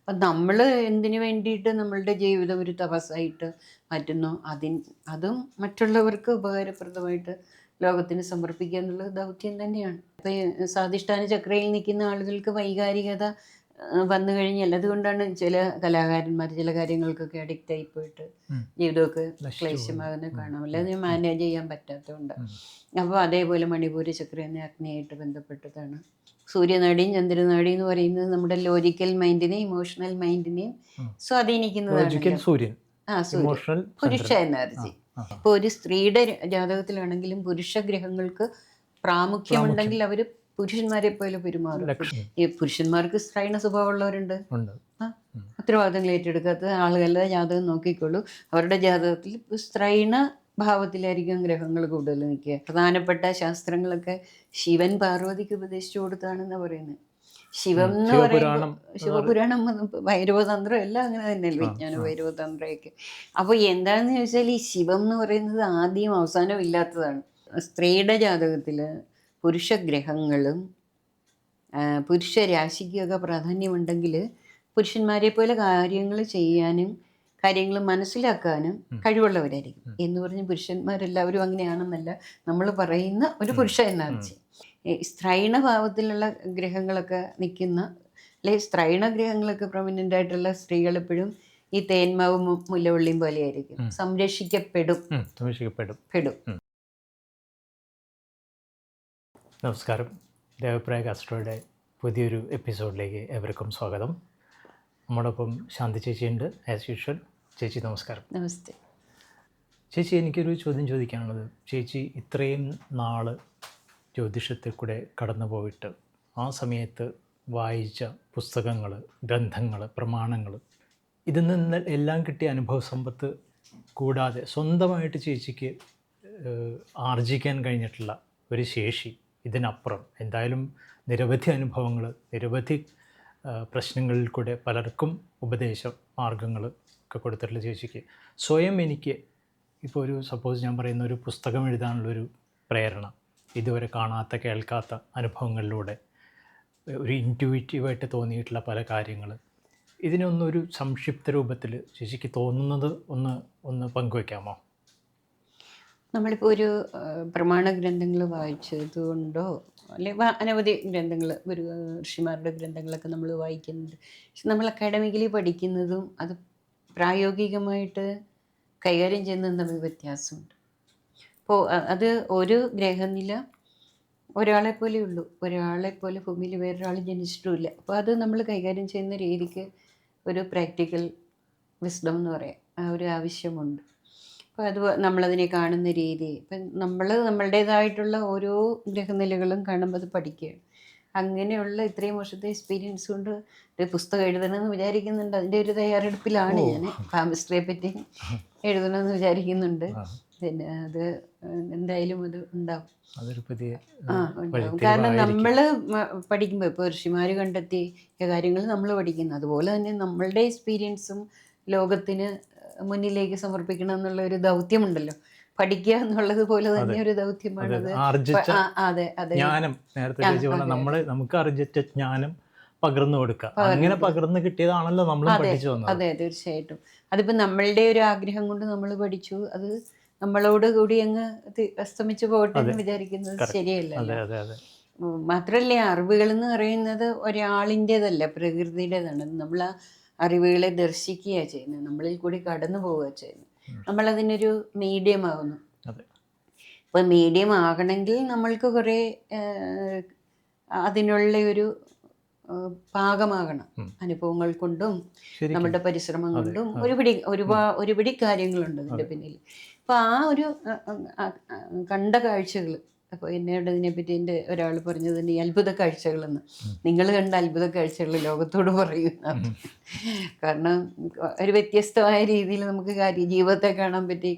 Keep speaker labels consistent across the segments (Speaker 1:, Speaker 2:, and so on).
Speaker 1: അപ്പം നമ്മൾ എന്തിനു വേണ്ടിയിട്ട് നമ്മളുടെ ജീവിതം ഒരു തപസ്സായിട്ട് മാറ്റുന്നു, അതും മറ്റുള്ളവർക്ക് ഉപകാരപ്രദമായിട്ട് ലോകത്തിന് സമർപ്പിക്കുക എന്നുള്ളത് ദൗത്യം തന്നെയാണ്. ഇപ്പം ഈ സ്വാധിഷ്ഠാന ചക്രയിൽ നിൽക്കുന്ന ആളുകൾക്ക് വൈകാരികത വന്നു കഴിഞ്ഞാൽ, അതുകൊണ്ടാണ് ചില കലാകാരന്മാർ ചില കാര്യങ്ങൾക്കൊക്കെ അഡിക്റ്റ് ആയി പോയിട്ട് ജീവിതമൊക്കെ ക്ലേശമാകുന്ന കാണാം, അല്ലാതെ മാനേജ് ചെയ്യാൻ പറ്റാത്തതുകൊണ്ട്. അപ്പോൾ അതേപോലെ മണിപൂര ചക്ര എന്ന അഗ്നിയായിട്ട് ബന്ധപ്പെട്ടതാണ്. സൂര്യനാടിയും ചന്ദ്രനാടി എന്ന് പറയുന്നത് നമ്മുടെ ലോജിക്കൽ മൈൻഡിനെയും ഇമോഷണൽ മൈൻഡിനെയും സ്വാധീനിക്കുന്നതാണ്.
Speaker 2: സൂര്യൻ
Speaker 1: പുരുഷ എനർജി. ഇപ്പോൾ ഒരു സ്ത്രീയുടെ ജാതകത്തിലാണെങ്കിലും പുരുഷ ഗ്രഹങ്ങൾക്ക് പ്രാമുഖ്യമുണ്ടെങ്കിൽ അവർ പുരുഷന്മാരെ പോലെ പെരുമാറും. ഈ പുരുഷന്മാർക്ക് സ്ത്രൈണ സ്വഭാവമുള്ളവരുണ്ട്, ഉത്തരവാദിത്തങ്ങൾ ഏറ്റെടുക്കാത്ത ആളുകളുടെ ജാതകം നോക്കിക്കോളൂ. അവരുടെ ജാതകത്തിൽ സ്ത്രൈണ ഭാവത്തിലായിരിക്കും ഗ്രഹങ്ങൾ കൂടുതൽ നിൽക്കുക. പ്രധാനപ്പെട്ട ശാസ്ത്രങ്ങളൊക്കെ ശിവൻ പാർവതിക്ക് ഉപദേശിച്ചു കൊടുത്താണെന്ന് പറയുന്നത്. ശിവം എന്ന് പറയുമ്പോൾ ശിവപുരാണം, ഭൈരവതന്ത്രം എല്ലാം അങ്ങനെ തന്നെയല്ലേ, വിജ്ഞാന ഭൈരവതന്ത്രമൊക്കെ. അപ്പോൾ എന്താണെന്ന് ചോദിച്ചാൽ ഈ ശിവം എന്ന് പറയുന്നത് ആദ്യം അവസാനം ഇല്ലാത്തതാണ്. സ്ത്രീയുടെ ജാതകത്തിൽ പുരുഷഗ്രഹങ്ങളും പുരുഷ രാശിക്കൊക്കെ പ്രാധാന്യമുണ്ടെങ്കിൽ പുരുഷന്മാരെ പോലെ കാര്യങ്ങൾ ചെയ്യാനും കാര്യങ്ങൾ മനസ്സിലാക്കാനും കഴിവുള്ളവരായിരിക്കും. എന്ന് പറഞ്ഞ് പുരുഷന്മാരെല്ലാവരും അങ്ങനെയാണെന്നല്ല നമ്മൾ പറയുന്ന ഒരു പുരുഷ എനർജി. സ്ത്രൈണ ഭാവത്തിലുള്ള ഗ്രഹങ്ങളൊക്കെ നിൽക്കുന്ന, അല്ലെങ്കിൽ സ്ത്രൈണ ഗ്രഹങ്ങളൊക്കെ പ്രൊമിനൻ്റ് ആയിട്ടുള്ള സ്ത്രീകൾ എപ്പോഴും ഈ തേന്മാവും മുല്ലവള്ളിയും പോലെയായിരിക്കും, സംരക്ഷിക്കപ്പെടും.
Speaker 2: നമസ്കാരം. ദേവപ്രയാഗ് ആസ്ട്രോയുടെ പുതിയൊരു എപ്പിസോഡിലേക്ക് ഏവർക്കും സ്വാഗതം. നമ്മോടൊപ്പം ശാന്തി ചേച്ചിയുണ്ട് ആസ് യൂഷ്വൽ. ചേച്ചി നമസ്കാരം.
Speaker 1: നമസ്തേ.
Speaker 2: ചേച്ചി, എനിക്കൊരു ചോദ്യം ചോദിക്കാനുള്ളത്, ചേച്ചി ഇത്രയും നാൾ ജ്യോതിഷത്തിൽ കൂടെ കടന്നു പോയിട്ട് ആ സമയത്ത് വായിച്ച പുസ്തകങ്ങൾ, ഗ്രന്ഥങ്ങൾ, പ്രമാണങ്ങൾ, ഇതിൽ നിന്ന് എല്ലാം കിട്ടിയ അനുഭവ സമ്പത്ത് കൂടാതെ സ്വന്തമായിട്ട് ചേച്ചിക്ക് ആർജിക്കാൻ കഴിഞ്ഞിട്ടുള്ള ഒരു ശേഷി, ഇതിനപ്പുറം എന്തായാലും നിരവധി അനുഭവങ്ങൾ, നിരവധി പ്രശ്നങ്ങളിൽ കൂടെ പലർക്കും ഉപദേശ മാർഗങ്ങൾ ഒക്കെ കൊടുത്തിട്ടുള്ള ചേച്ചിക്ക് സ്വയം എനിക്ക് ഇപ്പോൾ ഒരു സപ്പോസ് ഞാൻ പറയുന്ന ഒരു പുസ്തകം എഴുതാനുള്ളൊരു പ്രേരണ, ഇതുവരെ കാണാത്ത കേൾക്കാത്ത അനുഭവങ്ങളിലൂടെ ഒരു ഇൻറ്റ്യൂറ്റീവായിട്ട് തോന്നിയിട്ടുള്ള പല കാര്യങ്ങൾ, ഇതിനൊന്നൊരു സംക്ഷിപ്ത രൂപത്തിൽ ചേച്ചിക്ക് തോന്നുന്നത് ഒന്ന് പങ്കുവയ്ക്കാമോ?
Speaker 1: നമ്മളിപ്പോൾ ഒരു പ്രമാണ ഗ്രന്ഥങ്ങൾ വായിച്ചതുകൊണ്ടോ അല്ലെങ്കിൽ അനവധി ഗ്രന്ഥങ്ങൾ, ഒരു ഋഷിമാരുടെ ഗ്രന്ഥങ്ങളൊക്കെ നമ്മൾ വായിക്കുന്നുണ്ട്. പക്ഷെ നമ്മൾ അക്കാഡമിക്കലി പഠിക്കുന്നതും അത് പ്രായോഗികമായിട്ട് കൈകാര്യം ചെയ്യുന്നതും തമ്മിൽ വ്യത്യാസമുണ്ട്. അപ്പോൾ അത് ഒരു ഗ്രഹനില ഒരാളെ പോലെ ഉള്ളൂ, ഒരാളെ പോലെ ഭൂമിയിൽ വേറൊരാൾ ജനിച്ചിട്ടുമില്ല. അപ്പോൾ അത് നമ്മൾ കൈകാര്യം ചെയ്യുന്ന രീതിക്ക് ഒരു പ്രാക്ടിക്കൽ വിസ്ഡം എന്ന് പറയാം, ആ ഒരു ആവശ്യമുണ്ട്. അപ്പോൾ അത് നമ്മളതിനെ കാണുന്ന രീതി, ഇപ്പം നമ്മളുടേതായിട്ടുള്ള ഓരോ ഗ്രഹനിലകളും കാണുമ്പോൾ അത് പഠിക്കുകയാണ്. അങ്ങനെയുള്ള ഇത്രയും വർഷത്തെ എക്സ്പീരിയൻസ് കൊണ്ട് ഒരു പുസ്തകം എഴുതണമെന്ന് വിചാരിക്കുന്നുണ്ട്. അതിൻ്റെ ഒരു തയ്യാറെടുപ്പിലാണ് ഞാൻ. പാമിസ്ട്രിയെ പറ്റി എഴുതണമെന്ന് വിചാരിക്കുന്നുണ്ട്. പിന്നെ അത് എന്തായാലും അത് ഉണ്ടാവും. കാരണം നമ്മൾ പഠിക്കുമ്പോൾ ഇപ്പോൾ ഋഷിമാർ കണ്ടെത്തിയ കാര്യങ്ങൾ നമ്മൾ പഠിക്കുന്നു, അതുപോലെ തന്നെ നമ്മളുടെ എക്സ്പീരിയൻസും ലോകത്തിന് മുന്നിലേക്ക് സമർപ്പിക്കണം എന്നുള്ള ഒരു ദൗത്യമുണ്ടല്ലോ. പഠിക്കുക എന്നുള്ളത് പോലെ തന്നെ ഒരു ദൗത്യമാണത്. അതെ അതെ,
Speaker 2: നമുക്ക് ആർജിച്ച ജ്ഞാനം പകർന്നു കൊടുക്കുക, അങ്ങനെ പകർന്നു കിട്ടിയതാണല്ലോ നമ്മൾ പഠിച്ചു വന്നത്.
Speaker 1: അതെ, തീർച്ചയായിട്ടും. അതിപ്പോൾ നമ്മളുടെ ഒരു ആഗ്രഹം കൊണ്ട് നമ്മൾ പഠിച്ചു, അത് നമ്മളോട് കൂടി അങ്ങ് അസ്തമിച്ചു പോകട്ടെ എന്ന് വിചാരിക്കുന്നത് ശരിയല്ല. മാത്രമല്ല, അറിവുകൾ എന്ന് പറയുന്നത് ഒരാളിൻ്റെതല്ല, പ്രകൃതിയുടേതാണ്. നമ്മൾ ആ അറിവുകളെ ദർശിക്കുകയാണ് ചെയ്യുന്നത്, നമ്മളിൽ കൂടി കടന്നു പോവുക ചെയ്യുന്നത്. നമ്മളതിനൊരു മീഡിയം ആകുന്നു. അപ്പോൾ മീഡിയം ആകണമെങ്കിൽ നമ്മൾക്ക് കുറേ അതിനുള്ള ഒരു പാകമാകണം. അനുഭവങ്ങൾ കൊണ്ടും നമ്മുടെ പരിശ്രമം കൊണ്ടും ഒരുപിടി കാര്യങ്ങളുണ്ട് അതിൻ്റെ പിന്നിൽ. അപ്പോൾ ആ ഒരു കണ്ട കാഴ്ചകൾ, അപ്പോൾ എന്നോട് ഇതിനെപ്പറ്റി എൻ്റെ ഒരാൾ പറഞ്ഞത് തന്നെ ഈ അത്ഭുത കാഴ്ചകളെന്ന്. നിങ്ങൾ കണ്ട അത്ഭുത കാഴ്ചകൾ ലോകത്തോട് പറയുന്ന, കാരണം ഒരു വ്യത്യസ്തമായ രീതിയിൽ നമുക്ക് ജീവിതത്തെ കാണാൻ പറ്റി,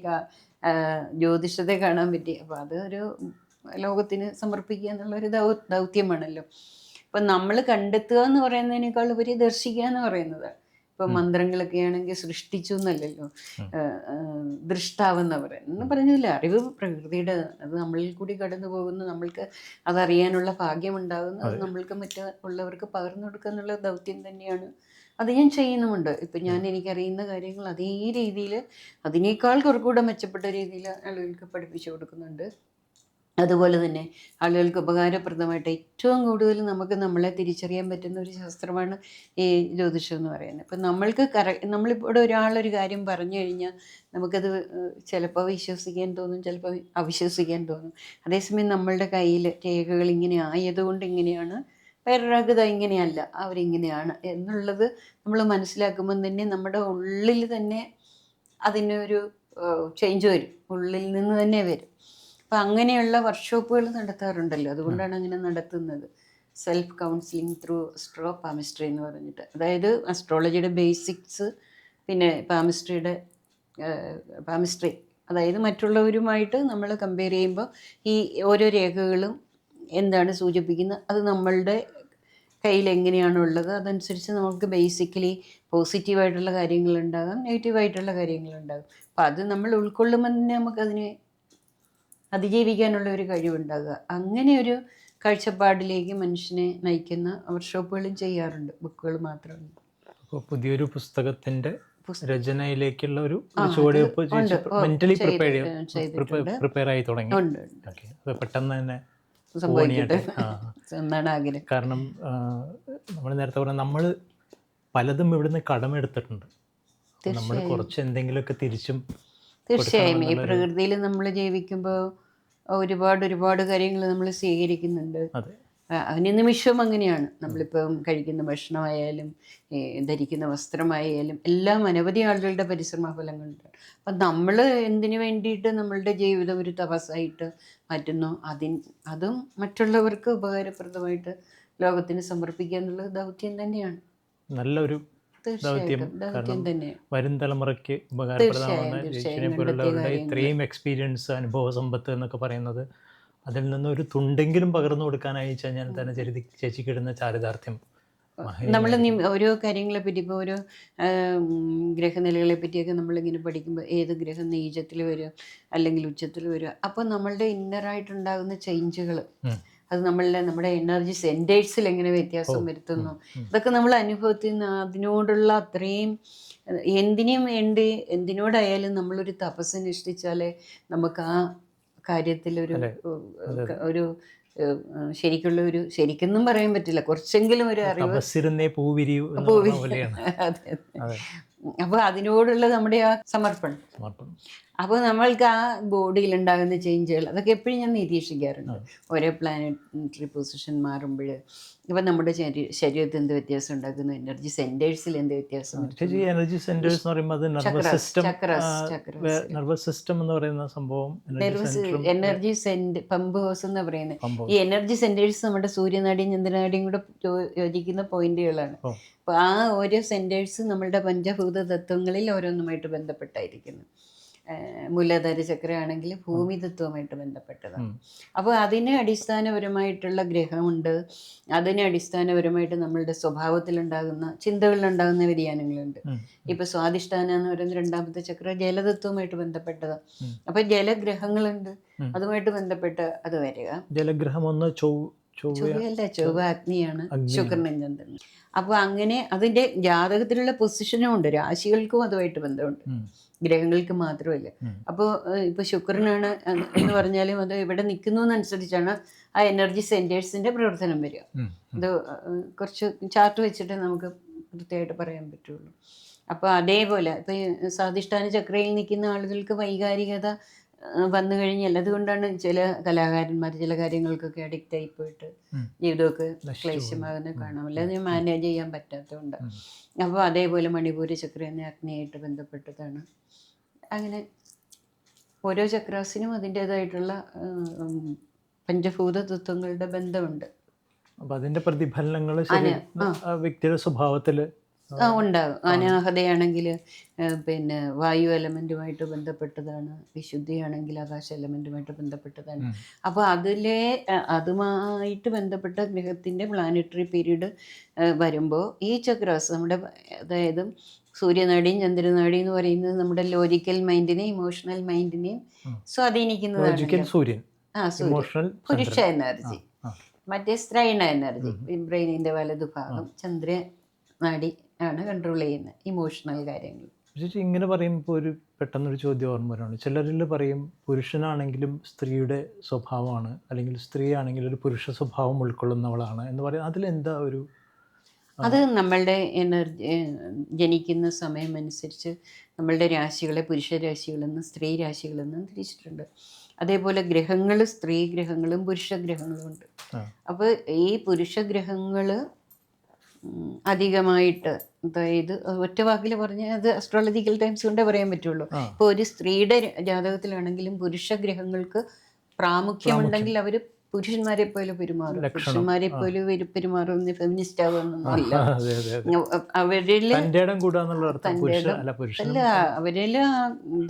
Speaker 1: ജ്യോതിഷത്തെ കാണാൻ പറ്റി. അപ്പോൾ അത് ഒരു ലോകത്തിന് സമർപ്പിക്കുക എന്നുള്ളൊരു ദൗത്യമാണല്ലോ. അപ്പം നമ്മൾ കണ്ടെത്തുക എന്ന് പറയുന്നതിനേക്കാൾ ഉപരി ദർശിക്കുക എന്ന് പറയുന്നത്. ഇപ്പം മന്ത്രങ്ങളൊക്കെ ആണെങ്കിൽ സൃഷ്ടിച്ചു എന്നല്ലല്ലോ, ദൃഷ്ടാവെന്ന് പറയുന്നത് പറഞ്ഞില്ല. അറിവ് പ്രകൃതിയുടെ, അത് നമ്മളിൽ കൂടി കടന്നു പോകുന്നു, നമ്മൾക്ക് അതറിയാനുള്ള ഭാഗ്യമുണ്ടാകുന്നു, അത് നമ്മൾക്ക് മറ്റുള്ളവർക്ക് പകർന്നു കൊടുക്കുക എന്നുള്ള ദൗത്യം തന്നെയാണ് അത് ഞാൻ ചെയ്യുന്നുമുണ്ട്. ഇപ്പം ഞാൻ എനിക്കറിയുന്ന കാര്യങ്ങൾ അതേ രീതിയിൽ അതിനേക്കാൾ കുറച്ചുകൂടെ മെച്ചപ്പെട്ട രീതിയിൽ ആളുകൾക്ക് പഠിപ്പിച്ചു കൊടുക്കുന്നുണ്ട്. അതുപോലെ തന്നെ ആളുകൾക്ക് ഉപകാരപ്രദമായിട്ട് ഏറ്റവും കൂടുതൽ നമുക്ക് നമ്മളെ തിരിച്ചറിയാൻ പറ്റുന്ന ഒരു ശാസ്ത്രമാണ് ഈ ജ്യോതിഷം എന്ന് പറയുന്നത്. ഇപ്പം നമ്മൾക്ക് നമ്മളിവിടെ ഒരാളൊരു കാര്യം പറഞ്ഞു കഴിഞ്ഞാൽ നമുക്കത് ചിലപ്പോൾ വിശ്വസിക്കാൻ തോന്നും, ചിലപ്പോൾ അവിശ്വസിക്കാൻ തോന്നും. അതേസമയം നമ്മളുടെ കയ്യിൽ രേഖകൾ ഇങ്ങനെ ആയതുകൊണ്ട് ഇങ്ങനെയാണ്, വേറൊരാൾക്ക് ഇത് ഇങ്ങനെയല്ല, അവരിങ്ങനെയാണ് എന്നുള്ളത് നമ്മൾ മനസ്സിലാക്കുമ്പം തന്നെ നമ്മുടെ ഉള്ളിൽ തന്നെ അതിനൊരു ചേഞ്ച് വരും, ഉള്ളിൽ നിന്ന് തന്നെ വരും. അപ്പം അങ്ങനെയുള്ള വർക്ക്ഷോപ്പുകൾ നടത്താറുണ്ടല്ലോ, അതുകൊണ്ടാണ് അങ്ങനെ നടത്തുന്നത്. Self counselling through astro palmistry എന്ന് പറഞ്ഞിട്ട്, അതായത് അസ്ട്രോളജിയുടെ ബേസിക്സ്, പിന്നെ പാമിസ്ട്രി അതായത് മറ്റുള്ളവരുമായിട്ട് നമ്മൾ കമ്പയർ ചെയ്യുമ്പോൾ ഈ ഓരോ രേഖകളും എന്താണ് സൂചിപ്പിക്കുന്നത്, അത് നമ്മളുടെ കയ്യിൽ എങ്ങനെയാണുള്ളത്, അതനുസരിച്ച് നമുക്ക് ബേസിക്കലി പോസിറ്റീവായിട്ടുള്ള കാര്യങ്ങളുണ്ടാകാം, നെഗറ്റീവായിട്ടുള്ള കാര്യങ്ങളുണ്ടാകും. അപ്പം അത് നമ്മൾ ഉൾക്കൊള്ളുമ്പോൾ തന്നെ നമുക്കതിനെ അതിജീവിക്കാനുള്ള ഒരു കഴിവുണ്ടാകുക. അങ്ങനെ ഒരു കാഴ്ചപ്പാടിലേക്ക് മനുഷ്യനെ നയിക്കുന്ന വർക്ക്ഷോപ്പുകളും ചെയ്യാറുണ്ട്, ബുക്കുകൾ മാത്രമല്ല.
Speaker 2: അപ്പോൾ പുതിയൊരു പുസ്തകത്തിൻ്റെ രചനയിലേക്കുള്ള ഒരു ചുവടുവെപ്പ് മെന്റലി പ്രിപ്പയർ ആയി തുടങ്ങി. അത് പെട്ടെന്ന് തന്നെ
Speaker 1: എന്നാണ് ആഗ്രഹം.
Speaker 2: കാരണം നമ്മൾ നേരത്തെ പറഞ്ഞ നമ്മൾ പലതും ഇവിടുന്ന് കടമെടുത്തിട്ടുണ്ട്. നമ്മൾ കുറച്ച് എന്തെങ്കിലുമൊക്കെ തിരിച്ചും.
Speaker 1: തീർച്ചയായും ഈ പ്രകൃതിയിൽ നമ്മൾ ജീവിക്കുമ്പോൾ ഒരുപാട് കാര്യങ്ങൾ നമ്മൾ സ്വീകരിക്കുന്നുണ്ട്. അനുനിമിഷം അങ്ങനെയാണ്. നമ്മളിപ്പം കഴിക്കുന്ന ഭക്ഷണമായാലും ധരിക്കുന്ന വസ്ത്രമായാലും എല്ലാം അനവധി ആളുകളുടെ പരിശ്രമ ഫലങ്ങളുണ്ട്. അപ്പം നമ്മൾ എന്തിനു വേണ്ടിയിട്ട് നമ്മളുടെ ജീവിതം ഒരു തപസ്സായിട്ട് മാറ്റുന്നു, അതും മറ്റുള്ളവർക്ക് ഉപകാരപ്രദമായിട്ട് ലോകത്തിന് സമർപ്പിക്കുക എന്നുള്ളത് ദൗത്യം തന്നെയാണ്.
Speaker 2: നല്ലൊരു ദൗത്യം. കാരണം വരും തലമുറയ്ക്ക് ഉപകാരപ്രദമാകുന്ന ഇത്രയും എക്സ്പീരിയൻസ്, അനുഭവ സമ്പത്ത് എന്നൊക്കെ പറയുന്നത്, അതിൽ നിന്ന് ഒരു തുണ്ടെങ്കിലും പകർന്നു കൊടുക്കാനായി കഴിഞ്ഞാൽ തന്നെ ചേച്ചിക്ക് ഇടുന്ന ചാരിതാർത്ഥ്യം.
Speaker 1: നമ്മൾ ഓരോ കാര്യങ്ങളെ പറ്റി, ഇപ്പോൾ ഓരോ ഗ്രഹനിലകളെ പറ്റിയൊക്കെ നമ്മളിങ്ങനെ പഠിക്കുമ്പോൾ ഏത് ഗ്രഹം നീചത്തിൽ വരിക അല്ലെങ്കിൽ ഉച്ചത്തിൽ വരിക, അപ്പോൾ നമ്മളുടെ ഇന്നറായിട്ടുണ്ടാകുന്ന ചേഞ്ചുകൾ, അത് നമ്മുടെ എനർജി സെൻറ്റേഴ്സിൽ എങ്ങനെ വ്യത്യാസം വരുത്തുന്നു, ഇതൊക്കെ നമ്മൾ അനുഭവത്തിൽ നിന്ന് അതിനോടുള്ള അത്രയും എന്തിനോടായാലും നമ്മളൊരു തപസ്സനുഷ്ഠിച്ചാലേ നമുക്ക് ആ കാര്യത്തിൽ ഒരു ശരിക്കൊന്നും പറയാൻ പറ്റില്ല, കുറച്ചെങ്കിലും ഒരു അറിവ്. അപ്പോൾ അതിനോടുള്ള നമ്മുടെ ആ സമർപ്പണം, അപ്പോൾ നമ്മൾക്ക് ആ ബോഡിയിൽ ഉണ്ടാകുന്ന ചേഞ്ചുകൾ അതൊക്കെ എപ്പോഴും ഞാൻ നിരീക്ഷിക്കാറുണ്ട്. ഓരോ പ്ലാനറ്ററി പൊസിഷൻ മാറുമ്പോൾ ഇപ്പം നമ്മുടെ ശരീരത്തിൽ എന്ത് വ്യത്യാസം ഉണ്ടാക്കുന്നു, എനർജി സെന്റേഴ്സിൽ എന്ത് വ്യത്യാസം.
Speaker 2: എനർജി സെന്റേഴ്സ് എന്ന് പറയുമ്പോൾ നെർവസ് സിസ്റ്റം എന്ന് പറയുന്ന സംഭവം,
Speaker 1: എനർജി പമ്പ് ഹൗസ് എന്ന് പറയുന്നത്. ഈ എനർജി സെന്റേഴ്സ് നമ്മുടെ സൂര്യനാടിയും ചന്ദ്രനാടിയും കൂടെ യോജിക്കുന്ന പോയിന്റുകളാണ്. അപ്പോൾ ആ ഓരോ സെന്റേഴ്സ് നമ്മളുടെ പഞ്ചഭൂത തത്വങ്ങളിൽ ഓരോന്നുമായിട്ട് ബന്ധപ്പെട്ടായിരിക്കുന്നു. മൂലാധാര ചക്ര ആണെങ്കിൽ ഭൂമി തത്വമായിട്ട് ബന്ധപ്പെട്ടതാണ്. അപ്പോൾ അതിന് അടിസ്ഥാനപരമായിട്ടുള്ള ഗ്രഹമുണ്ട്, അതിന് അടിസ്ഥാനപരമായിട്ട് നമ്മളുടെ സ്വഭാവത്തിലുണ്ടാകുന്ന ചിന്തകളിലുണ്ടാകുന്ന വ്യതിയാനങ്ങളുണ്ട്. ഇപ്പൊ സ്വാധിഷ്ഠാന എന്ന് പറയുന്ന രണ്ടാമത്തെ ചക്ര ജലതത്വമായിട്ട് ബന്ധപ്പെട്ടതാണ്. അപ്പൊ ജലഗ്രഹങ്ങളുണ്ട്, അതുമായിട്ട് ബന്ധപ്പെട്ട് അത് വരിക.
Speaker 2: ജലഗ്രഹം ഒന്ന്
Speaker 1: ചൊവ്വയല്ല, ചൊവ്വ അഗ്നിയാണ്, ശുക്രനും ചന്ദ്രനും. അപ്പോൾ അങ്ങനെ അതിൻ്റെ ജാതകത്തിലുള്ള പൊസിഷനും ഉണ്ട്, രാശികൾക്കും അതുമായിട്ട് ബന്ധമുണ്ട്, ഗ്രഹങ്ങൾക്ക് മാത്രമല്ല. അപ്പോൾ ഇപ്പോൾ ശുക്രനാണ് എന്ന് പറഞ്ഞാലും അത് ഇവിടെ നിൽക്കുന്നതനുസരിച്ചാണ് ആ എനർജി സെൻറ്റേഴ്സിൻ്റെ പ്രവർത്തനം വരിക. ഇത് കുറച്ച് ചാർട്ട് വെച്ചിട്ട് നമുക്ക് കൃത്യമായിട്ട് പറയാൻ പറ്റുള്ളൂ. അപ്പോൾ അതേപോലെ ഇപ്പോൾ സ്വാധിഷ്ഠാന ചക്രയിൽ നിൽക്കുന്ന ആളുകൾക്ക് വൈകാരികത വന്നു കഴിഞ്ഞാൽ, അതുകൊണ്ടാണ് ചില കലാകാരന്മാർ ചില കാര്യങ്ങൾക്കൊക്കെ അഡിക്റ്റ് ആയി പോയിട്ട് ജീവിതമൊക്കെ ക്ലേശമാകുന്ന കാണാം, അല്ലാതെ മാനേജ് ചെയ്യാൻ പറ്റാത്തതുകൊണ്ട്. അപ്പോൾ അതേപോലെ മണിപൂര ചക്ര എന്ന അഗ്നിയായിട്ട് ബന്ധപ്പെട്ടതാണ്. അങ്ങനെ ഓരോ ചക്രാസിനും അതിൻ്റേതായിട്ടുള്ള പഞ്ചഭൂത തത്വങ്ങളുടെ ബന്ധമുണ്ട്.
Speaker 2: അപ്പം അതിൻ്റെ പ്രതിഫലനങ്ങൾ വ്യക്തിയുടെ സ്വഭാവത്തിൽ
Speaker 1: ഉണ്ടാകും. അനാഹതയാണെങ്കിൽ പിന്നെ വായു എലമെൻറ്റുമായിട്ട് ബന്ധപ്പെട്ടതാണ്, വിശുദ്ധിയാണെങ്കിൽ ആകാശ എലമെൻറ്റുമായിട്ട് ബന്ധപ്പെട്ടതാണ്. അപ്പോൾ അതുമായിട്ട് ബന്ധപ്പെട്ട ഗ്രഹത്തിൻ്റെ പ്ലാനറ്ററി പീരീഡ് വരുമ്പോൾ ഈ ചക്രാസ് നമ്മുടെ, അതായത് സൂര്യനാടിയും ചന്ദ്രനാടി എന്ന് പറയുന്നത് നമ്മുടെ ലോജിക്കൽ മൈൻഡിനെയും ഇമോഷണൽ മൈൻഡിനെയും സ്വാധീനിക്കുന്നതാണ്.
Speaker 2: സൂര്യൻ
Speaker 1: പുരുഷ എനർജി, മറ്റേ സ്ത്രൈണ എനർജി ബ്രെയിനിൻ്റെ വലതുഭാഗം, ചന്ദ്രനാടി ആണ് കൺട്രോൾ ചെയ്യുന്നത് ഇമോഷണൽ കാര്യങ്ങൾ.
Speaker 2: ചേച്ചി ഇങ്ങനെ പറയുമ്പോൾ ഒരു പെട്ടെന്നൊരു ചോദ്യം ഓർമ്മ വരാണ്. ചിലരിൽ പറയും പുരുഷനാണെങ്കിലും സ്ത്രീയുടെ സ്വഭാവമാണ്, അല്ലെങ്കിൽ സ്ത്രീ ആണെങ്കിലും ഒരു പുരുഷ സ്വഭാവം ഉൾക്കൊള്ളുന്നവളാണ് എന്ന് പറയും. അതിലെന്താ ഒരു
Speaker 1: അത് നമ്മളുടെ എനർജി ജനിക്കുന്ന സമയം അനുസരിച്ച് നമ്മളുടെ രാശികളെ പുരുഷ രാശികളെന്നും സ്ത്രീ രാശികളെന്നും തിരിച്ചിട്ടുണ്ട്. അതേപോലെ ഗ്രഹങ്ങൾ സ്ത്രീ ഗ്രഹങ്ങളും പുരുഷ ഗ്രഹങ്ങളും ഉണ്ട്. അപ്പോൾ ഈ പുരുഷ ഗ്രഹങ്ങൾ അധികമായിട്ട്, അതായത് ഒറ്റ വാക്കിൽ പറഞ്ഞാൽ അത് അസ്ട്രോളജിക്കൽ ടൈംസ് കൊണ്ടേ പറയാൻ പറ്റുള്ളൂ. ഇപ്പോൾ ഒരു സ്ത്രീയുടെ ജാതകത്തിലാണെങ്കിലും പുരുഷ ഗ്രഹങ്ങൾക്ക് പ്രാമുഖ്യമുണ്ടെങ്കിൽ അവർ പുരുഷന്മാരെ പോലെ പെരുമാറും. പുരുഷന്മാരെ പോലെ പെരുമാറുന്ന ഫെമിനിസ്റ്റ് ആവുന്നൊന്നുമില്ല. അവരില് അല്ല, അവരില്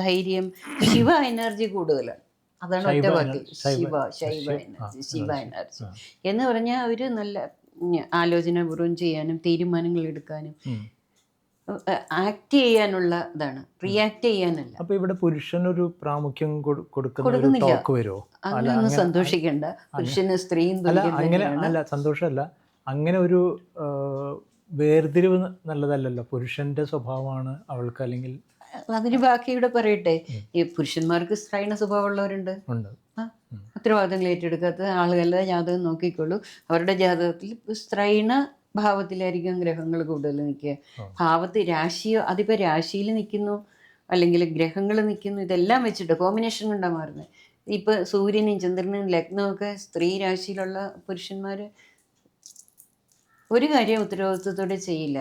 Speaker 1: ധൈര്യം, ശിവ എനർജി കൂടുതലാണ്. അതാണ് ഒറ്റ വാക്കിൽ ശിവ എനർജി എന്ന് പറഞ്ഞാൽ അവര് നല്ല ആലോചനാപൂർവ്വം ചെയ്യാനും തീരുമാനങ്ങൾ എടുക്കാനും ആക്ട് ചെയ്യാനുള്ള ഇതാണ്, റിയാക്ട് ചെയ്യാനല്ല.
Speaker 2: അപ്പൊ ഇവിടെ പുരുഷനൊരു പ്രാമുഖ്യം കൊടുക്കുന്നില്ല.
Speaker 1: അങ്ങനെയൊന്നും സന്തോഷിക്കണ്ട, പുരുഷന് സ്ത്രീയും
Speaker 2: അല്ല, സന്തോഷമല്ല, അങ്ങനെ ഒരു വേർതിരിവ് നല്ലതല്ലല്ലോ. പുരുഷന്റെ സ്വഭാവമാണ് അവൾക്ക്, അല്ലെങ്കിൽ
Speaker 1: അതിന് ബാക്കിയുടെ പറയട്ടെ, ഈ പുരുഷന്മാർക്ക് സ്ത്രൈണ സ്വഭാവമുള്ളവരുണ്ട്. ഉത്തരവാദിത്തങ്ങൾ ഏറ്റെടുക്കാത്ത ആളുകളുടെ ജാതകം നോക്കിക്കോളൂ. അവരുടെ ജാതകത്തിൽ സ്ത്രൈണ ഭാവത്തിലായിരിക്കും ഗ്രഹങ്ങൾ കൂടുതൽ നിൽക്കുക. ഭാവത്തിൽ രാശിയോ, അതിപ്പോൾ രാശിയിൽ നിൽക്കുന്നു അല്ലെങ്കിൽ ഗ്രഹങ്ങൾ നിൽക്കുന്നു, ഇതെല്ലാം വെച്ചിട്ട് കോമ്പിനേഷൻ കൊണ്ടാണ് മാറുന്നത്. ഇപ്പോൾ സൂര്യനും ചന്ദ്രനും ലഗ്നമൊക്കെ സ്ത്രീ രാശിയിലുള്ള പുരുഷന്മാർ ഒരു കാര്യം ഉത്തരവാദിത്വത്തോടെ ചെയ്യില്ല.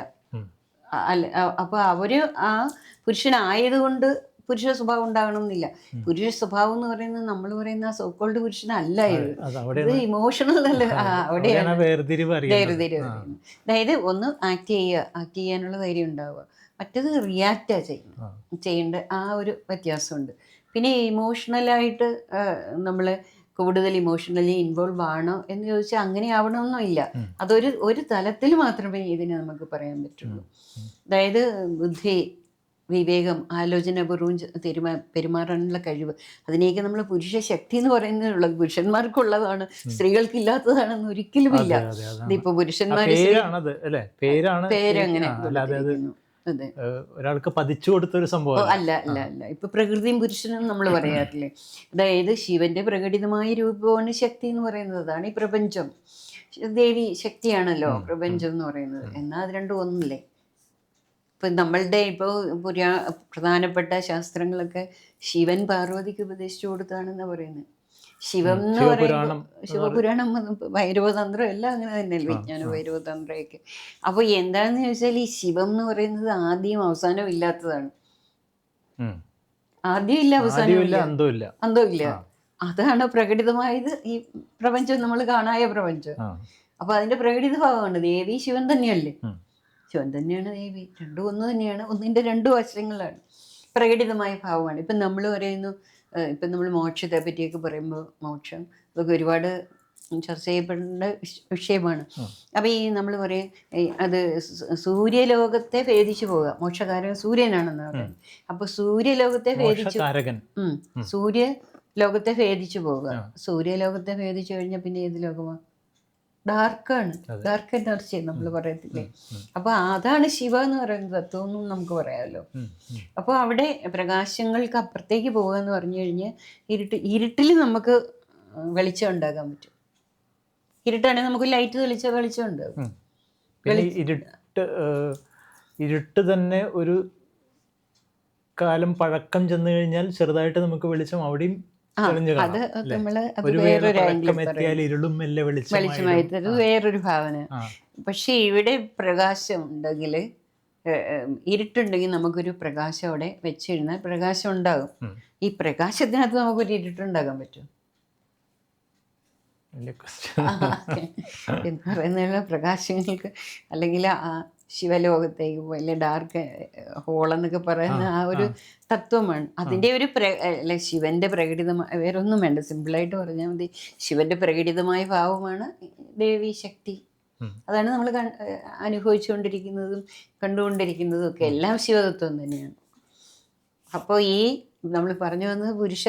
Speaker 1: അപ്പോൾ അവർ ആ പുരുഷനായതുകൊണ്ട് പുരുഷ സ്വഭാവം ഉണ്ടാകണമെന്നില്ല. പുരുഷ സ്വഭാവം എന്ന് പറയുന്നത് നമ്മൾ പറയുന്ന സോക്കോൾഡ് പുരുഷനല്ല, ഇത് ഇമോഷണൽ അല്ല. അവിടെയാണ് വേർതിരിവ്. അതായത് ഒന്ന് ആക്ട് ചെയ്യാനുള്ള ധൈര്യം ഉണ്ടാവുക, മറ്റത് റിയാക്റ്റാ ചെയ്യേണ്ട ആ ഒരു വ്യത്യാസമുണ്ട്. പിന്നെ ഇമോഷണലായിട്ട് നമ്മൾ കൂടുതൽ ഇമോഷണലി ഇൻവോൾവ് ആണോ എന്ന് ചോദിച്ചാൽ അങ്ങനെ ആവണമെന്നില്ല. ഒരു തലത്തിൽ മാത്രമേ ഇതിനെ നമുക്ക് പറയാൻ പറ്റുള്ളൂ. അതായത് ബുദ്ധി, വിവേകം, ആലോചനാപൂർവ്വം പെരുമാറാനുള്ള കഴിവ്, അതിനെയൊക്കെ നമ്മൾ പുരുഷ ശക്തി എന്ന് പറയുന്നതുള്ളത് പുരുഷന്മാർക്കുള്ളതാണ്, സ്ത്രീകൾക്കില്ലാത്തതാണെന്ന് ഒരിക്കലും ഇല്ല. ഇതിപ്പോ പുരുഷന്മാര് പേരങ്ങനെ
Speaker 2: ഒരാൾക്ക് പതിച്ചു കൊടുത്തൊരു സംഭവം
Speaker 1: അല്ല. ഇപ്പൊ പ്രകൃതിയും പുരുഷനും നമ്മൾ പറയാറില്ലേ? അതായത് ശിവന്റെ പ്രകടിതമായ രൂപമാണ് ശക്തി എന്ന് പറയുന്നത്. അതാണ് ഈ പ്രപഞ്ചം. ദേവി ശക്തിയാണല്ലോ പ്രപഞ്ചം എന്ന് പറയുന്നത്. എന്നാൽ അത് രണ്ടും ഒന്നില്ലേ? ഇപ്പം നമ്മളുടെ ഇപ്പോൾ പ്രധാനപ്പെട്ട ശാസ്ത്രങ്ങളൊക്കെ ശിവൻ പാർവതിക്ക് ഉപദേശിച്ചു കൊടുത്താണെന്ന് പറയുന്നത്. ശിവം എന്ന് പറയുമ്പോൾ ശിവപുരാണം, ഭൈരവതന്ത്രം എല്ലാം അങ്ങനെ തന്നെയല്ലേ, വിജ്ഞാന ഭൈരവതന്ത്രമൊക്കെ. അപ്പോൾ എന്താണെന്ന് ചോദിച്ചാൽ ഈ ശിവം എന്ന് പറയുന്നത് ആദ്യം അവസാനവും ഇല്ലാത്തതാണ്. ആദ്യം ഇല്ല, അവസാനവും ഇല്ല, അന്തവും ഇല്ല. അതാണ് പ്രകടിതമായത് ഈ പ്രപഞ്ചം, നമ്മൾ കാണായ പ്രപഞ്ചം. അപ്പൊ അതിന്റെ പ്രകടിത ഭാവമാണ് ദേവി ശിവൻ തന്നെയല്ലേ. ശിവൻ തന്നെയാണ് ദേവി, രണ്ടും ഒന്ന് തന്നെയാണ്, ഒന്നിന്റെ രണ്ടു വശങ്ങളാണ്, പ്രകടിതമായ ഭാവമാണ്. ഇപ്പം നമ്മൾ പറയുന്നു, ഇപ്പം നമ്മൾ മോക്ഷത്തെ പറ്റിയൊക്കെ പറയുമ്പോൾ മോക്ഷം അതൊക്കെ ഒരുപാട് ചർച്ച ചെയ്യപ്പെടേണ്ട വിഷയമാണ്. അപ്പം ഈ നമ്മൾ പറയും അത് സൂര്യലോകത്തെ ഭേദിച്ചു പോവുക, മോക്ഷകാരകൻ സൂര്യനാണെന്ന് പറയുന്നത്. അപ്പൊ സൂര്യലോകത്തെ സൂര്യലോകത്തെ ഭേദിച്ചു പോവുക. സൂര്യലോകത്തെ ഭേദിച്ചു കഴിഞ്ഞാൽ പിന്നെ ഏത് ലോകമാണ്? ഡാർക്ക് എനർജി നമ്മൾ പറയത്തില്ലേ. അപ്പൊ അതാണ് ശിവ എന്ന് പറയുന്നത് തത്വം നമുക്ക് പറയാമല്ലോ. അപ്പോൾ അവിടെ പ്രകാശങ്ങൾക്ക് അപ്പുറത്തേക്ക് പോകുക എന്ന് പറഞ്ഞു കഴിഞ്ഞാൽ ഇരുട്ടിൽ നമുക്ക് വെളിച്ചം ഉണ്ടാക്കാൻ പറ്റും. ഇരുട്ടാണെങ്കിൽ നമുക്ക് ലൈറ്റ് തെളിച്ച വെളിച്ചം ഉണ്ടാകും.
Speaker 2: ഇരുട്ട് തന്നെ ഒരു കാലം പഴക്കം ചെന്ന് കഴിഞ്ഞാൽ ചെറുതായിട്ട് നമുക്ക് വെളിച്ചം അവിടെയും
Speaker 1: വേറൊരു ഭാവന. പക്ഷെ ഇവിടെ പ്രകാശം ഉണ്ടെങ്കിൽ, ഇരുട്ടുണ്ടെങ്കിൽ നമുക്കൊരു പ്രകാശം അവിടെ വെച്ചിരുന്നാൽ പ്രകാശം ഉണ്ടാകും. ഈ പ്രകാശത്തിനകത്ത് നമുക്കൊരു ഇരുട്ടുണ്ടാക്കാൻ പറ്റും എന്ന് പറയുന്ന പ്രകാശങ്ങൾക്ക്, അല്ലെങ്കിൽ ആ ശിവലോകത്തേക്ക് പോലെ ഡാർക്ക് ഹോളെന്നൊക്കെ പറയുന്ന ആ ഒരു തത്വമാണ്. അതിൻ്റെ ഒരു ശിവന്റെ പ്രകടിതമായ, വേറെ ഒന്നും വേണ്ട, സിമ്പിളായിട്ട് പറഞ്ഞാൽ മതി, ശിവന്റെ പ്രകടിതമായ ഭാവമാണ് ദേവി ശക്തി. അതാണ് നമ്മൾ അനുഭവിച്ചുകൊണ്ടിരിക്കുന്നതും കണ്ടുകൊണ്ടിരിക്കുന്നതും ഒക്കെ, എല്ലാം ശിവതത്വം തന്നെയാണ്. അപ്പോൾ ഈ നമ്മൾ പറഞ്ഞു വന്നത് പുരുഷ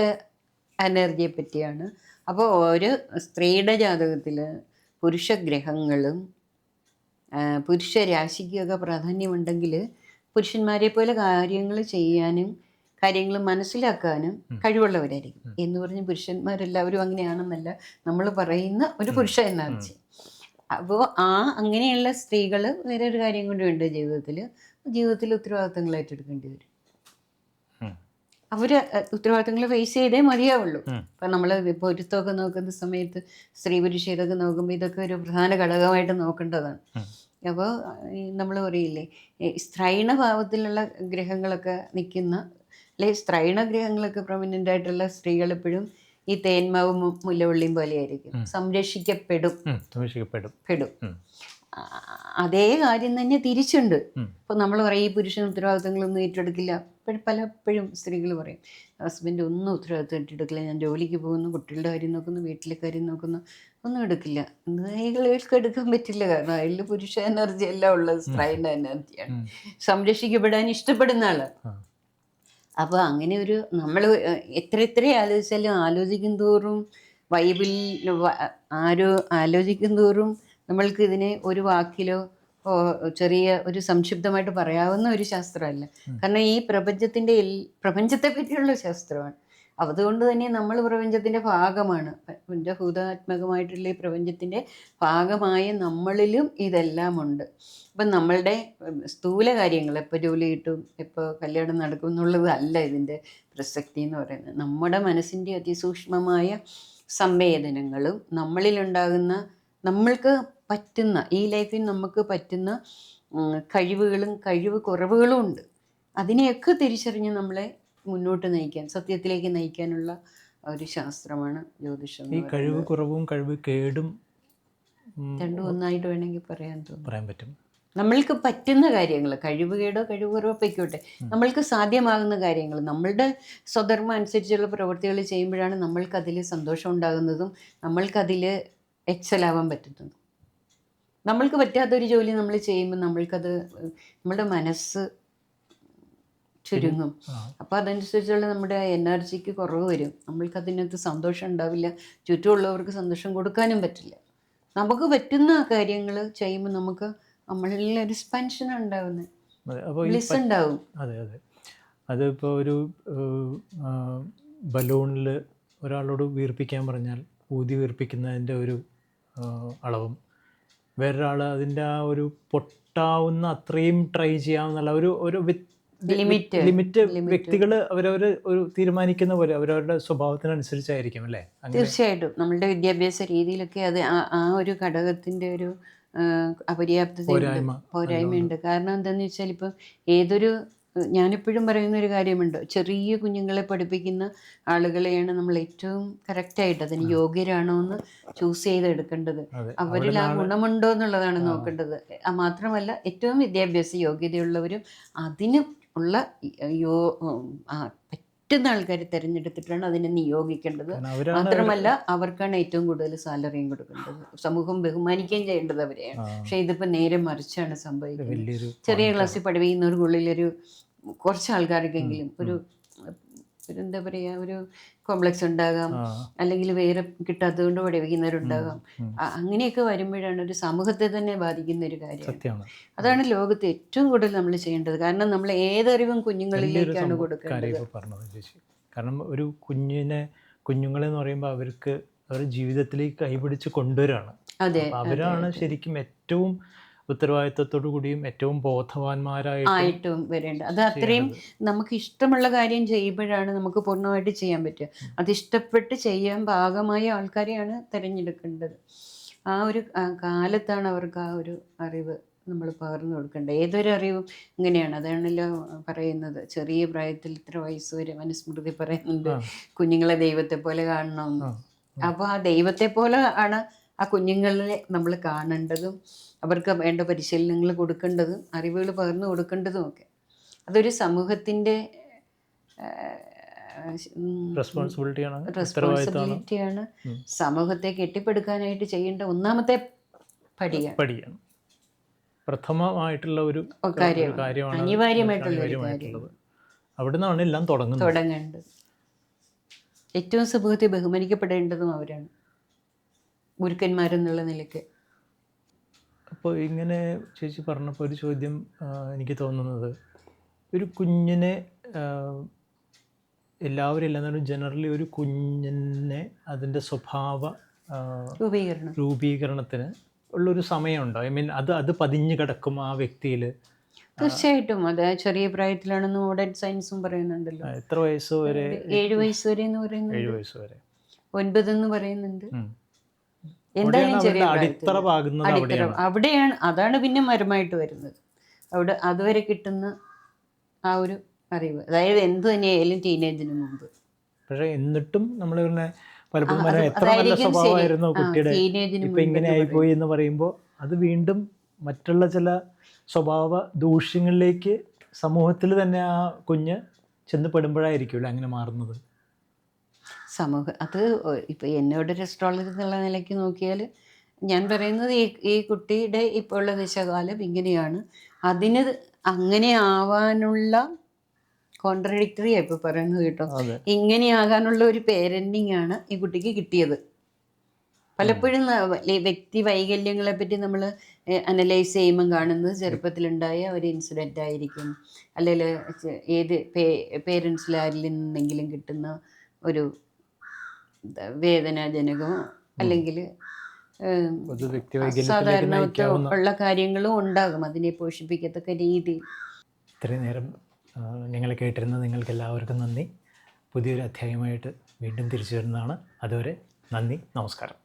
Speaker 1: എനർജിയെ പറ്റിയാണ്. അപ്പോൾ ഒരു സ്ത്രീയുടെ ജാതകത്തിൽ പുരുഷ ഗ്രഹങ്ങളും പുരുഷ രാശിക്കൊക്കെ പ്രാധാന്യമുണ്ടെങ്കിൽ പുരുഷന്മാരെ പോലെ കാര്യങ്ങൾ ചെയ്യാനും കാര്യങ്ങൾ മനസ്സിലാക്കാനും കഴിവുള്ളവരായിരിക്കും. എന്ന് പറഞ്ഞ് പുരുഷന്മാരെല്ലാവരും അങ്ങനെയാണെന്നല്ല നമ്മൾ പറയുന്ന ഒരു പുരുഷ എനർജി. അപ്പോൾ അങ്ങനെയുള്ള സ്ത്രീകൾ വേറൊരു കാര്യം കൊണ്ടുണ്ട്, ജീവിതത്തിൽ ഉത്തരവാദിത്തങ്ങൾ ഏറ്റെടുക്കേണ്ടി വരും. അവർ ഉത്തരവാദിത്തങ്ങൾ ഫേസ് ചെയ്തേ മതിയാവുള്ളൂ. ഇപ്പം നമ്മൾ പൊരുത്തമൊക്കെ നോക്കുന്ന സമയത്ത് സ്ത്രീ പുരുഷ ഇതൊക്കെ നോക്കുമ്പോൾ ഇതൊക്കെ ഒരു പ്രധാന ഘടകമായിട്ട് നോക്കേണ്ടതാണ്. അപ്പോൾ നമ്മൾ പറയില്ലേ, സ്ത്രൈണഭാവത്തിലുള്ള ഗ്രഹങ്ങളൊക്കെ നിൽക്കുന്ന, അല്ലെ സ്ത്രൈണഗ്രഹങ്ങളൊക്കെ പ്രൊമിനൻ്റ് ആയിട്ടുള്ള സ്ത്രീകൾ എപ്പോഴും ഈ തേന്മാവും മുല്ലവള്ളിയും പോലെയായിരിക്കും. സംരക്ഷിക്കപ്പെടും. അതേ കാര്യം തന്നെ തിരിച്ചുണ്ട്. ഇപ്പൊ നമ്മൾ പറയും ഈ പുരുഷൻ ഉത്തരവാദിത്തങ്ങളൊന്നും ഏറ്റെടുക്കില്ല. പലപ്പോഴും സ്ത്രീകൾ പറയും, ഹസ്ബൻഡ് ഒന്നും ഉത്തരവാദിത്തം ഏറ്റെടുക്കില്ല, ഞാൻ ജോലിക്ക് പോകുന്നു, കുട്ടികളുടെ കാര്യം നോക്കുന്നു, വീട്ടിലെ കാര്യം നോക്കുന്നു, ഒന്നും എടുക്കില്ല. സ്ത്രീകൾക്ക് എടുക്കാൻ പറ്റില്ല. കാരണം അതിൽ പുരുഷ എനർജി എല്ലാം ഉള്ളത് സ്ത്രൈണ എനർജിയാണ്. സംരക്ഷിക്കപ്പെടാൻ ഇഷ്ടപ്പെടുന്ന ആള്. അപ്പോൾ അങ്ങനെ ഒരു നമ്മൾ എത്ര ആലോചിക്കും തോറും ആലോചിക്കും തോറും നമ്മൾക്ക് ഇതിനെ ഒരു വാക്കിലോ ചെറിയ ഒരു സംക്ഷിപ്തമായിട്ട് പറയാവുന്ന ഒരു ശാസ്ത്രമല്ല. കാരണം ഈ പ്രപഞ്ചത്തെ പറ്റിയുള്ള ശാസ്ത്രമാണ്. അതുകൊണ്ട് തന്നെ നമ്മൾ പ്രപഞ്ചത്തിൻ്റെ ഭാഗമാണ്. പഞ്ചഭൂതാത്മകമായിട്ടുള്ള ഈ പ്രപഞ്ചത്തിൻ്റെ ഭാഗമായ നമ്മളിലും ഇതെല്ലാം ഉണ്ട്. അപ്പം നമ്മളുടെ സ്ഥൂല കാര്യങ്ങൾ എപ്പോൾ ജോലി കിട്ടും, എപ്പോൾ കല്യാണം നടക്കും എന്നുള്ളതല്ല ഇതിൻ്റെ പ്രസക്തി എന്ന് പറയുന്നത്. നമ്മുടെ മനസ്സിൻ്റെ അതിസൂക്ഷ്മമായ സംവേദനങ്ങളും നമ്മളിലുണ്ടാകുന്ന നമ്മൾക്ക് പറ്റുന്ന ഈ ലൈഫിൽ നമുക്ക് പറ്റുന്ന കഴിവ് കുറവുകളും ഉണ്ട്. അതിനെയൊക്കെ തിരിച്ചറിഞ്ഞ് നമ്മളെ മുന്നോട്ട് നയിക്കാൻ, സത്യത്തിലേക്ക് നയിക്കാനുള്ള ഒരു ശാസ്ത്രമാണ് ജ്യോതിഷം.
Speaker 2: ഈ കഴിവ് കുറവും കഴിവ് കേടും
Speaker 1: രണ്ടും ഒന്നായിട്ട് വേണമെങ്കിൽ പറയാൻ
Speaker 2: പറ്റും.
Speaker 1: നമ്മൾക്ക് പറ്റുന്ന കാര്യങ്ങൾ, കഴിവുകേടോ കഴിവ് കുറവോ പൊയ്ക്കോട്ടെ, നമ്മൾക്ക് സാധ്യമാകുന്ന കാര്യങ്ങൾ, നമ്മളുടെ സ്വധർമ്മം അനുസരിച്ചുള്ള പ്രവൃത്തികൾ ചെയ്യുമ്പോഴാണ് നമ്മൾക്കതിൽ സന്തോഷം ഉണ്ടാകുന്നതും നമ്മൾക്കതിൽ എക്സലാവാൻ പറ്റുന്നതും. നമ്മൾക്ക് പറ്റാത്തൊരു ജോലി നമ്മൾ ചെയ്യുമ്പോൾ നമ്മളുടെ മനസ്സ് ചുരുങ്ങും. അപ്പോൾ അതനുസരിച്ചുള്ള നമ്മുടെ എനർജിക്ക് കുറവ് വരും. നമ്മൾക്കതിനകത്ത് സന്തോഷം ഉണ്ടാവില്ല, ചുറ്റുമുള്ളവർക്ക് സന്തോഷം കൊടുക്കാനും പറ്റില്ല. നമുക്ക് പറ്റുന്ന കാര്യങ്ങൾ ചെയ്യുമ്പോൾ നമുക്ക് നമ്മളിൽ ഒരു സ്പെൻഷൻ ഉണ്ടാവുന്നത്, ബ്ലിസ് ഉണ്ടാവും.
Speaker 2: അതെ. അതിപ്പോൾ ഒരു ബലൂണിൽ ഒരാളോട് വീർപ്പിക്കാൻ പറഞ്ഞാൽ ഊതി വീർപ്പിക്കുന്നതിൻ്റെ ഒരു അളവും വേറൊരാൾ അതിൻ്റെ ആ ഒരു പൊട്ടാവുന്ന അത്രയും ട്രൈ ചെയ്യാവുന്ന ഒരു ലിമിറ്റ് വ്യക്തികൾ അവരവർ ഒരു തീരുമാനിക്കുന്ന പോലെ അവരവരുടെ സ്വഭാവത്തിനനുസരിച്ചായിരിക്കും അല്ലേ?
Speaker 1: തീർച്ചയായിട്ടും നമ്മളുടെ വിദ്യാഭ്യാസ രീതിയിലൊക്കെ അത് ആ ഒരു ഘടകത്തിൻ്റെ ഒരു അപര്യാപ്തതയുണ്ട്, പോരായ്മയുണ്ട്. കാരണം എന്താണെന്ന് വെച്ചാൽ ഇപ്പം ഞാനെപ്പോഴും പറയുന്നൊരു കാര്യമുണ്ട്, ചെറിയ കുഞ്ഞുങ്ങളെ പഠിപ്പിക്കുന്ന ആളുകളെയാണ് നമ്മൾ ഏറ്റവും കറക്റ്റായിട്ട് അതിന് യോഗ്യരാണോ എന്ന് ചൂസ് ചെയ്തെടുക്കേണ്ടത്. അവരിൽ ആ ഗുണമുണ്ടോ എന്നുള്ളതാണ് നോക്കേണ്ടത്. മാത്രമല്ല ഏറ്റവും വിദ്യാഭ്യാസ യോഗ്യതയുള്ളവരും അതിന് ഉള്ള പറ്റുന്ന ആൾക്കാരെ തിരഞ്ഞെടുത്തിട്ടാണ് അതിനെ നിയോഗിക്കേണ്ടത്. മാത്രമല്ല അവർക്കാണ് ഏറ്റവും കൂടുതൽ സാലറിയും കൊടുക്കേണ്ടത്, സമൂഹം ബഹുമാനിക്കുകയും ചെയ്യേണ്ടത് അവരെയാണ്. പക്ഷെ ഇതിപ്പോൾ നേരെ മറിച്ചാണ് സംഭവിക്കുന്നത്. ചെറിയ ക്ലാസ്സിൽ പഠിപ്പിക്കുന്നവർക്കുള്ളിലൊരു കുറച്ച് ആൾക്കാർക്കെങ്കിലും ഒരു എന്താ പറയുക, ഒരു കോംപ്ലക്സ് ഉണ്ടാകാം, അല്ലെങ്കിൽ വേറെ കിട്ടാത്തത് കൊണ്ട് പഠിപ്പിക്കുന്നവരുണ്ടാകാം. അങ്ങനെയൊക്കെ വരുമ്പോഴാണ് ഒരു സമൂഹത്തെ തന്നെ ബാധിക്കുന്ന ഒരു കാര്യം. അതാണ് ലോകത്ത് ഏറ്റവും കൂടുതൽ നമ്മൾ ചെയ്യേണ്ടത്. കാരണം നമ്മൾ ഏതറിവും കുഞ്ഞുങ്ങളിലേക്കാണ് കൊടുക്കേണ്ടത്.
Speaker 2: കാരണം ഒരു കുഞ്ഞുങ്ങളെന്ന് പറയുമ്പോൾ അവർക്ക് അവരുടെ ജീവിതത്തിലേക്ക് കൈപിടിച്ച് കൊണ്ടുവരാണ്. അവരാണ് ശരിക്കും ഏറ്റവും ഉത്തരവാദിത്വത്തോടു കൂടിയും ഏറ്റവും ബോധവാന്മാരായിട്ടും
Speaker 1: വരേണ്ടത്. അത് അത്രയും നമുക്ക് ഇഷ്ടമുള്ള കാര്യം ചെയ്യുമ്പോഴാണ് നമുക്ക് പൂർണ്ണമായിട്ട് ചെയ്യാൻ പറ്റുക. അതിഷ്ടപ്പെട്ട് ചെയ്യാൻ പാകമായ ആൾക്കാരെയാണ് തിരഞ്ഞെടുക്കേണ്ടത്. ആ ഒരു കാലത്താണ് അവർക്ക് ആ ഒരു അറിവ് നമ്മൾ പകർന്നു കൊടുക്കേണ്ടത്. ഏതൊരു അറിവും ഇങ്ങനെയാണ്. അതാണല്ലോ പറയുന്നത്, ചെറിയ പ്രായത്തിൽ ഇത്ര വയസ്സ് വരെ മനുസ്മൃതി പറയുന്നുണ്ട് കുഞ്ഞുങ്ങളെ ദൈവത്തെ പോലെ കാണണമെന്ന്. അപ്പോൾ ആ ദൈവത്തെ പോലെ ആണ് ആ കുഞ്ഞുങ്ങളെ നമ്മൾ കാണേണ്ടതും അവർക്ക് വേണ്ട പരിശീലനങ്ങൾ കൊടുക്കേണ്ടതും അറിവുകൾ പകർന്നു കൊടുക്കേണ്ടതും ഒക്കെ. അതൊരു സമൂഹത്തിൻ്റെ റെസ്പോൺസിബിലിറ്റിയാണ്. സമൂഹത്തെ കെട്ടിപ്പടുക്കാനായിട്ട് ചെയ്യേണ്ട ഒന്നാമത്തെ പടിയാണ്,
Speaker 2: പ്രഥമമായിട്ടുള്ള ഒരു കാര്യമാണ്,
Speaker 1: അനിവാര്യമായിട്ടുള്ള ഒരു കാര്യം.
Speaker 2: അവിടെ നിന്നാണ് എല്ലാം
Speaker 1: തുടങ്ങേണ്ടത്. ഏറ്റവും സമൂഹത്തെ ബഹുമാനിക്കപ്പെടേണ്ടതും അവരാണ്, ഗുരുക്കന്മാരെന്നുള്ള നിലയ്ക്ക്.
Speaker 2: അപ്പോൾ ഇങ്ങനെ ചേച്ചി പറഞ്ഞപ്പോൾ ഒരു ചോദ്യം എനിക്ക് തോന്നുന്നത്, ഒരു കുഞ്ഞിനെ എല്ലാവരും ഇല്ലെന്നാലും ജനറലി ഒരു കുഞ്ഞിനെ അതിൻ്റെ സ്വഭാവ രൂപീകരണത്തിന് ഉള്ളൊരു സമയമുണ്ടോ? ഐ മീൻ അത് പതിഞ്ഞു കിടക്കും ആ വ്യക്തിയിൽ?
Speaker 1: തീർച്ചയായിട്ടും. അത് ചെറിയ പ്രായത്തിലാണെന്ന് മോഡേൺ സയൻസും പറയുന്നുണ്ടല്ലോ.
Speaker 2: എത്ര വയസ്സ് വരെ?
Speaker 1: 7 വയസ്സ് വരെ എന്ന് പറയുന്നത്.
Speaker 2: 7 വയസ്സ് വരെ.
Speaker 1: 9 എന്ന് പറയുന്നുണ്ട്. എന്തായാലും ചെറിയ
Speaker 2: അടിത്തറ പാകുന്നത്
Speaker 1: അവിടെയാണ്. അതാണ് പിന്നെ മരമായിട്ട് വരുന്നത്. അവിടെ അതുവരെ കിട്ടുന്ന ആ ഒരു അറിവ്, അതായത് എന്ത് തന്നെയായാലും ടീനേജിന് മുമ്പ്.
Speaker 2: പക്ഷെ എന്നിട്ടും നമ്മൾ പലപ്പോഴും എത്ര നല്ല സ്വഭാവമായിരുന്നു കുട്ടിയുടെ, ഇപ്പൊ ഇങ്ങനെ ആയിപ്പോയി എന്ന് പറയുമ്പോൾ അത് വീണ്ടും മറ്റുള്ള ചില സ്വഭാവ ദൂഷ്യങ്ങളിലേക്ക് സമൂഹത്തിൽ തന്നെ ആ കുഞ്ഞ് ചെന്ന് പെടുമ്പോഴായിരിക്കുമല്ലോ അങ്ങനെ മാറുന്നത്.
Speaker 1: അത് ഇപ്പോൾ എന്നോടൊരു അസ്ട്രോളജർ എന്നുള്ള നിലയ്ക്ക് നോക്കിയാൽ ഞാൻ പറയുന്നത് ഈ കുട്ടിയുടെ ഇപ്പോൾ ഉള്ള ദശകാലം ഇങ്ങനെയാണ്. അതിന് അങ്ങനെ ആവാനുള്ള കോൺട്രഡിക്ടറിയാണ് ഇപ്പോൾ പറയുന്നത് കേട്ടോ. ഇങ്ങനെയാകാനുള്ള ഒരു പേരൻറ്റിങ് ആണ് ഈ കുട്ടിക്ക് കിട്ടിയത്. പലപ്പോഴും വ്യക്തി വൈകല്യങ്ങളെ പറ്റി നമ്മൾ അനലൈസ് ചെയ്യുമ്പം കാണുന്നത് ചെറുപ്പത്തിലുണ്ടായ ഒരു ഇൻസിഡൻ്റ് ആയിരിക്കും, അല്ലെങ്കിൽ ഏത് പേരൻസിൽ ആരിൽ നിന്നെങ്കിലും കിട്ടുന്ന ഒരു വേദനാജനകമോ അല്ലെങ്കിൽ സാധാരണ ഉള്ള കാര്യങ്ങളും ഉണ്ടാകും അതിനെ പോഷിപ്പിക്കത്തക്ക രീതിയിൽ.
Speaker 2: ഇത്രയും നേരം ഞങ്ങളെ കേട്ടിരുന്ന നിങ്ങൾക്ക് എല്ലാവർക്കും നന്ദി. പുതിയൊരു അധ്യായമായിട്ട് വീണ്ടും തിരിച്ചു വരുന്നതാണ്. അതുവരെ നന്ദി, നമസ്കാരം.